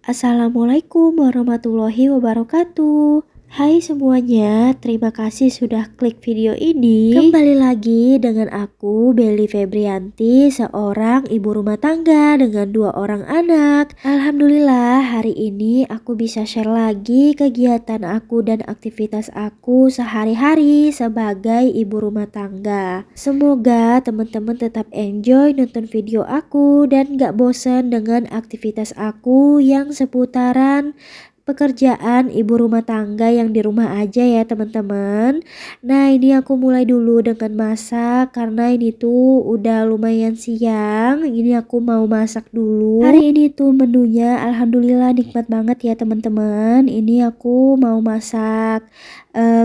Assalamualaikum warahmatullahi wabarakatuh. Hai semuanya, terima kasih sudah klik video ini. Kembali lagi dengan aku, Belly Febrianti, seorang ibu rumah tangga dengan 2 orang anak. Alhamdulillah, hari ini aku bisa share lagi kegiatan aku dan aktivitas aku sehari-hari sebagai ibu rumah tangga. Semoga teman-teman tetap enjoy nonton video aku dan gak bosan dengan aktivitas aku yang seputaran pekerjaan ibu rumah tangga yang di rumah aja ya teman-teman. Nah ini aku mulai dulu dengan masak karena ini tuh udah lumayan siang. Ini aku mau masak dulu. Hari ini tuh menunya alhamdulillah nikmat banget ya teman-teman. Ini aku mau masak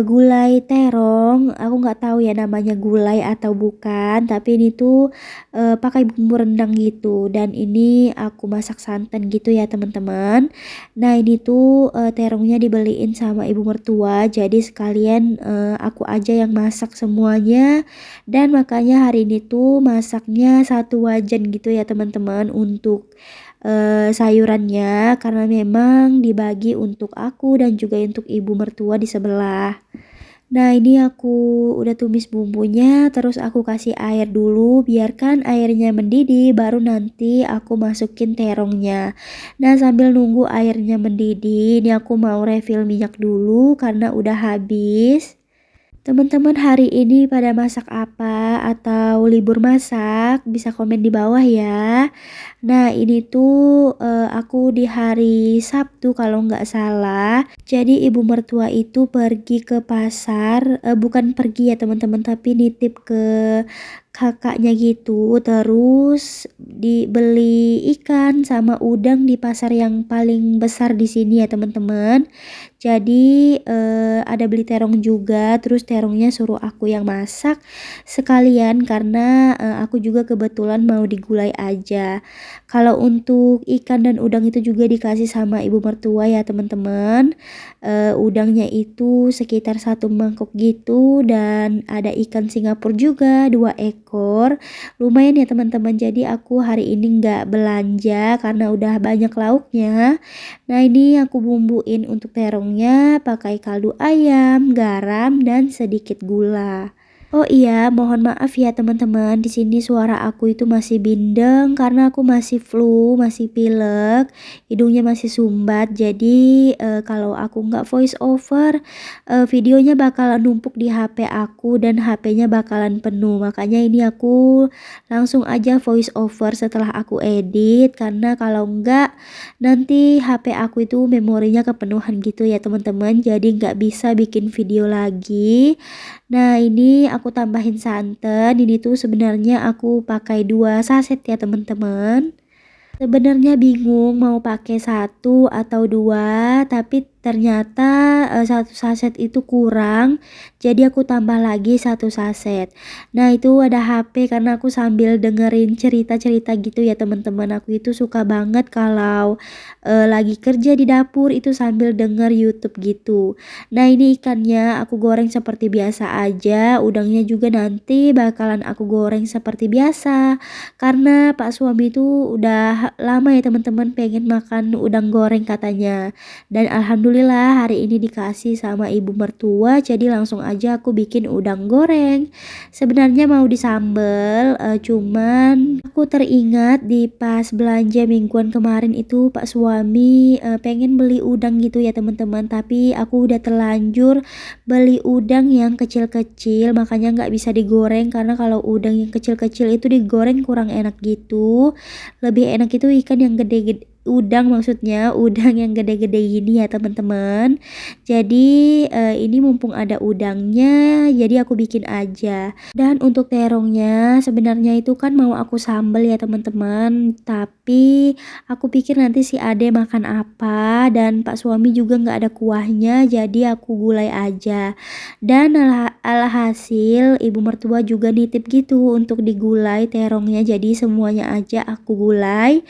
gulai terong. Aku nggak tahu ya namanya gulai atau bukan, tapi ini tuh pakai bumbu rendang gitu. Dan ini aku masak santan gitu ya teman-teman. Nah ini tuh terongnya dibeliin sama ibu mertua, jadi sekalian aku aja yang masak semuanya. Dan makanya hari ini tuh masaknya 1 wajan gitu ya teman-teman untuk sayurannya, karena memang dibagi untuk aku dan juga untuk ibu mertua di sebelah. Nah ini aku udah tumis bumbunya, terus aku kasih air dulu, biarkan airnya mendidih, baru nanti aku masukin terongnya. Nah sambil nunggu airnya mendidih, ini aku mau refill minyak dulu karena udah habis. Teman-teman hari ini pada masak apa atau libur masak? Bisa komen di bawah ya. Nah ini tuh aku di hari Sabtu kalau nggak salah. Jadi ibu mertua itu pergi ke pasar, bukan pergi ya teman-teman, tapi nitip ke kakaknya gitu. Terus dibeli ikan sama udang di pasar yang paling besar di sini ya teman-teman. Jadi ada beli terong juga, terus terongnya suruh aku yang masak sekalian karena aku juga kebetulan mau digulai aja. Kalau untuk ikan dan udang itu juga dikasih sama ibu mertua ya teman-teman. Udangnya itu sekitar 1 mangkok gitu, dan ada ikan Singapura juga 2 ekor. Lumayan ya teman-teman, jadi aku hari ini nggak belanja karena udah banyak lauknya. Nah ini aku bumbuin untuk terongnya pakai kaldu ayam, garam, dan sedikit gula. Oh iya, mohon maaf ya teman-teman. Di sini suara aku itu masih bindeng karena aku masih flu, masih pilek, hidungnya masih sumbat. Jadi kalau aku nggak voice over, videonya bakalan numpuk di HP aku dan HP-nya bakalan penuh. Makanya ini aku langsung aja voice over setelah aku edit, karena kalau nggak nanti HP aku itu memorinya kepenuhan gitu ya teman-teman. Jadi nggak bisa bikin video lagi. Nah ini aku tambahin santan. Ini tuh sebenarnya aku pakai 2 saset ya teman-teman. Sebenarnya bingung mau pakai 1 atau 2, tapi ternyata 1 saset itu kurang, jadi aku tambah lagi 1 saset. Nah itu ada HP karena aku sambil dengerin cerita-cerita gitu ya teman-teman. Aku itu suka banget kalau lagi kerja di dapur itu sambil denger YouTube gitu. Nah ini ikannya aku goreng seperti biasa aja, udangnya juga nanti bakalan aku goreng seperti biasa. Karena Pak suami itu udah lama ya teman-teman pengen makan udang goreng katanya. Dan alhamdulillah hari ini dikasih sama ibu mertua, jadi langsung aja aku bikin udang goreng. Sebenarnya mau disambel, cuman aku teringat di pas belanja mingguan kemarin itu Pak suami pengen beli udang gitu ya teman-teman. Tapi aku udah terlanjur beli udang yang kecil-kecil, makanya nggak bisa digoreng, karena kalau udang yang kecil-kecil itu digoreng kurang enak gitu. Lebih enak itu ikan yang gede-gede, udang maksudnya, udang yang gede-gede gini ya teman-teman. Jadi ini mumpung ada udangnya, jadi aku bikin aja. Dan untuk terongnya sebenarnya itu kan mau aku sambal ya teman-teman, tapi aku pikir nanti si Ade makan apa dan Pak suami juga nggak ada kuahnya, jadi aku gulai aja. Dan alhasil ibu mertua juga nitip gitu untuk digulai terongnya, jadi semuanya aja aku gulai.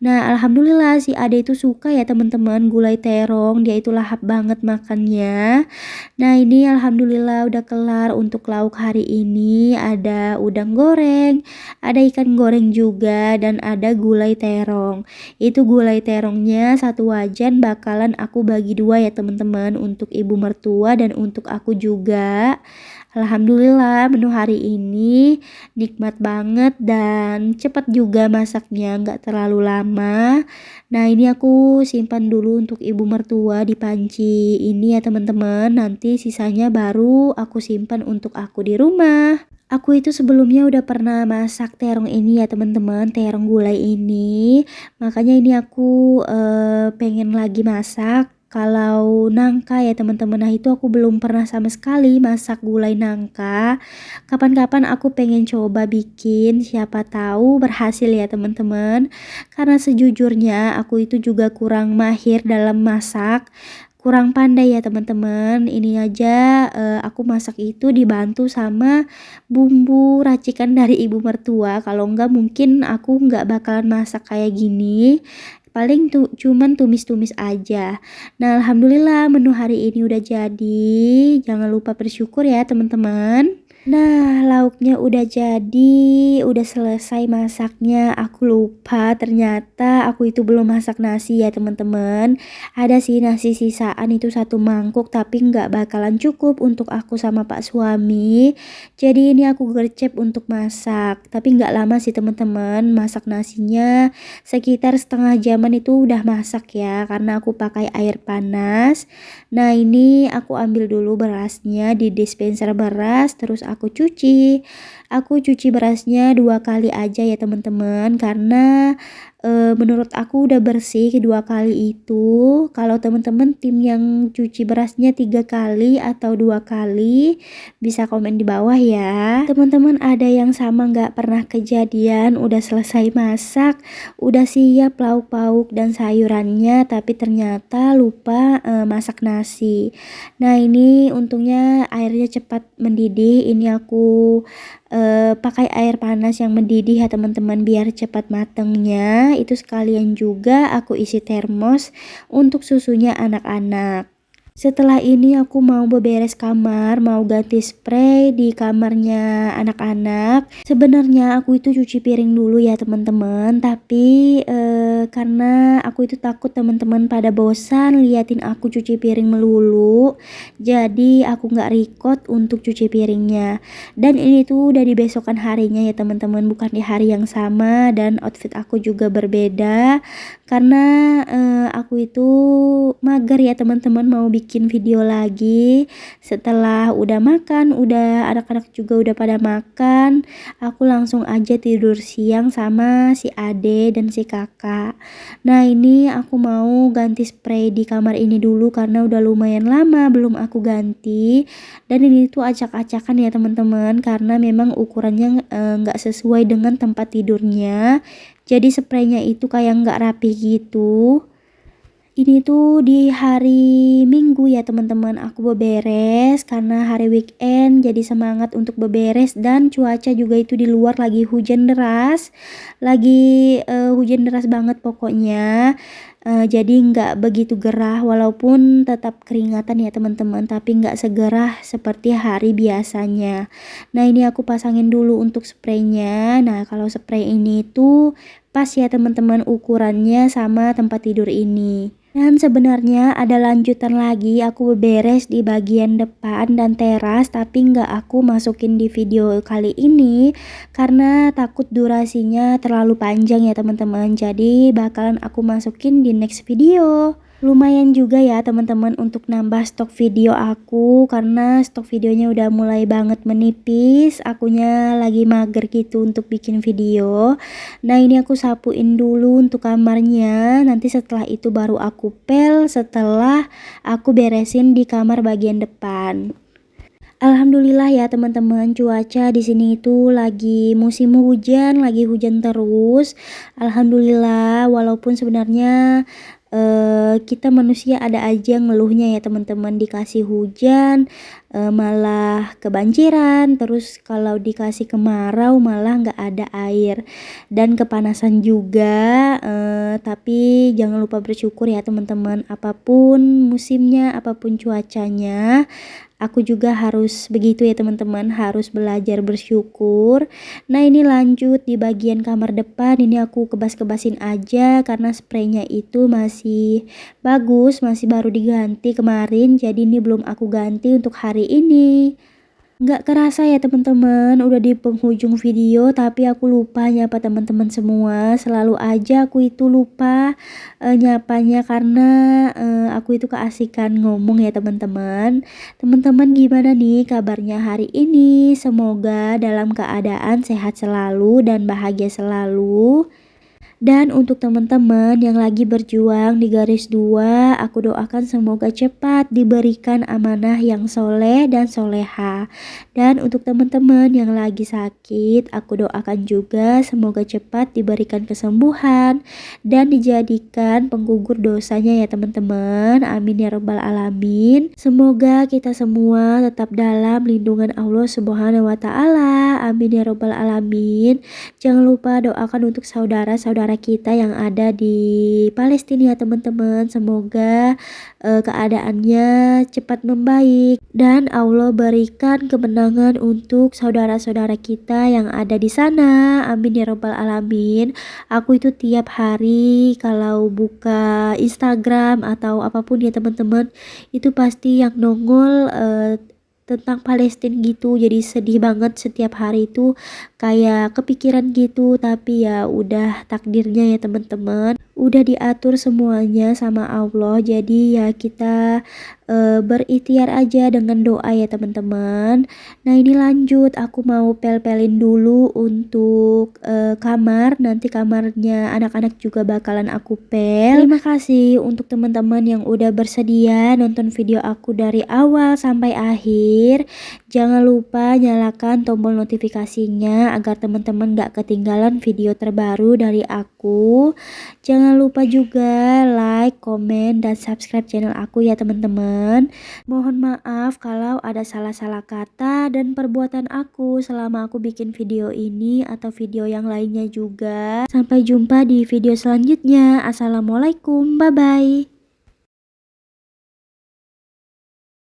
Nah alhamdulillah alhamdulillah si Ade itu suka ya teman-teman gulai terong, dia itu lahap banget makannya. Nah ini alhamdulillah udah kelar untuk lauk hari ini, ada udang goreng, ada ikan goreng juga, dan ada gulai terong. Itu gulai terongnya satu wajan bakalan aku bagi dua ya teman-teman, untuk ibu mertua dan untuk aku juga. Alhamdulillah menu hari ini nikmat banget dan cepat juga masaknya, nggak terlalu lama. Nah ini aku simpan dulu untuk ibu mertua di panci ini ya teman-teman, nanti sisanya baru aku simpan untuk aku di rumah. Aku itu sebelumnya udah pernah masak terong ini ya teman-teman, terong gulai ini. Makanya ini aku pengen lagi masak. Kalau nangka ya teman-teman, nah itu aku belum pernah sama sekali masak gulai nangka. Kapan-kapan aku pengen coba bikin, siapa tahu berhasil ya teman-teman. Karena sejujurnya aku itu juga kurang mahir dalam masak, kurang pandai ya teman-teman. Ini aja aku masak itu dibantu sama bumbu racikan dari ibu mertua. Kalau enggak mungkin aku enggak bakalan masak kayak gini, paling tuh cuman tumis-tumis aja. Nah alhamdulillah menu hari ini udah jadi, jangan lupa bersyukur ya teman-teman. Nah lauknya udah jadi, udah selesai masaknya. Aku lupa ternyata aku itu belum masak nasi ya teman-teman. Ada sih nasi sisaan itu satu mangkuk, tapi nggak bakalan cukup untuk aku sama pak suami. Jadi ini aku gercep untuk masak, tapi nggak lama sih teman-teman. Masak nasinya sekitar setengah jaman itu udah masak ya, karena aku pakai air panas. Nah ini aku ambil dulu berasnya di dispenser beras, terus aku cuci berasnya 2 kali aja ya teman-teman, karena menurut aku udah bersih kedua kali itu. Kalau teman-teman tim yang cuci berasnya 3 kali atau 2 kali, bisa komen di bawah ya. Teman-teman ada yang sama nggak pernah kejadian udah selesai masak, udah siap lauk pauk dan sayurannya, tapi ternyata lupa masak nasi. Nah ini untungnya airnya cepat mendidih, ini aku pakai air panas yang mendidih ya teman-teman, biar cepat matengnya. Itu sekalian juga aku isi termos untuk susunya anak-anak. Setelah ini aku mau beberes kamar, mau ganti spray di kamarnya anak-anak. Sebenarnya aku itu cuci piring dulu ya teman-teman, tapi karena aku itu takut teman-teman pada bosan liatin aku cuci piring melulu, jadi aku nggak record untuk cuci piringnya. Dan ini tuh udah di besokan harinya ya teman-teman, bukan di hari yang sama, dan outfit aku juga berbeda karena aku itu mager ya teman-teman, mau bikin video lagi setelah udah makan, udah anak-anak juga udah pada makan. Aku langsung aja tidur siang sama si Ade dan si kakak. Nah ini aku mau ganti spray di kamar ini dulu karena udah lumayan lama belum aku ganti. Dan ini tuh acak-acakan ya teman-teman, karena memang ukurannya nggak sesuai dengan tempat tidurnya, jadi spraynya itu kayak nggak rapi gitu. Ini tuh di hari Minggu ya teman-teman aku beberes, karena hari weekend jadi semangat untuk beberes, dan cuaca juga itu di luar lagi hujan deras. Lagi hujan deras banget pokoknya. Jadi nggak begitu gerah, walaupun tetap keringatan ya teman-teman, tapi nggak segerah seperti hari biasanya. Nah ini aku pasangin dulu untuk spraynya. Nah kalau spray ini tuh pas ya teman-teman ukurannya sama tempat tidur ini. Dan sebenarnya ada lanjutan lagi, aku beberes di bagian depan dan teras, tapi nggak aku masukin di video kali ini karena takut durasinya terlalu panjang ya teman-teman. Jadi bakalan aku masukin di next video. Lumayan juga ya teman-teman untuk nambah stok video aku, karena stok videonya udah mulai banget menipis. Akunya lagi mager gitu untuk bikin video. Nah ini aku sapuin dulu untuk kamarnya, nanti setelah itu baru aku pel setelah aku beresin di kamar bagian depan. Alhamdulillah ya teman-teman, cuaca di sini itu lagi musim hujan, lagi hujan terus. Alhamdulillah, walaupun sebenarnya kita manusia ada aja ngeluhnya ya teman-teman, dikasih hujan malah kebanjiran, terus kalau dikasih kemarau malah nggak ada air, dan kepanasan juga. Tapi jangan lupa bersyukur ya teman-teman, apapun musimnya, apapun cuacanya, aku juga harus begitu ya teman-teman, harus belajar bersyukur. Nah ini lanjut di bagian kamar depan, ini aku kebas-kebasin aja karena spraynya itu masih bagus, masih baru diganti kemarin, jadi ini belum aku ganti untuk hari ini. Nggak kerasa ya teman-teman, udah di penghujung video tapi aku lupa nyapa teman-teman semua. Selalu aja aku itu lupa nyapanya karena aku itu keasikan ngomong ya teman-teman. Teman-teman gimana nih kabarnya hari ini? Semoga dalam keadaan sehat selalu dan bahagia selalu. Dan untuk teman-teman yang lagi berjuang di garis 2, aku doakan semoga cepat diberikan amanah yang soleh dan soleha. Dan untuk teman-teman yang lagi sakit, aku doakan juga semoga cepat diberikan kesembuhan dan dijadikan penggugur dosanya ya teman-teman. Amin ya robbal alamin. Semoga kita semua tetap dalam lindungan Allah Subhanahu wa Ta'ala. Amin ya robbal alamin. Jangan lupa doakan untuk saudara-saudara kita yang ada di Palestina ya teman-teman. Semoga keadaannya cepat membaik dan Allah berikan kemenangan untuk saudara-saudara kita yang ada di sana. Amin ya robbal alamin. Aku itu tiap hari kalau buka Instagram atau apapun ya teman-teman, itu pasti yang nongol tentang Palestina gitu, jadi sedih banget setiap hari itu, kayak kepikiran gitu. Tapi ya udah takdirnya ya teman-teman, udah diatur semuanya sama Allah, jadi ya kita berikhtiar aja dengan doa ya teman-teman. Nah ini lanjut, aku mau pel-pelin dulu untuk kamar, nanti kamarnya anak-anak juga bakalan aku pel. Terima kasih untuk teman-teman yang udah bersedia nonton video aku dari awal sampai akhir. Jangan lupa nyalakan tombol notifikasinya agar teman-teman gak ketinggalan video terbaru dari aku. Jangan lupa juga like, komen, dan subscribe channel aku ya teman-teman. Mohon maaf kalau ada salah-salah kata dan perbuatan aku selama aku bikin video ini atau video yang lainnya juga. Sampai jumpa di video selanjutnya. Assalamualaikum, bye-bye.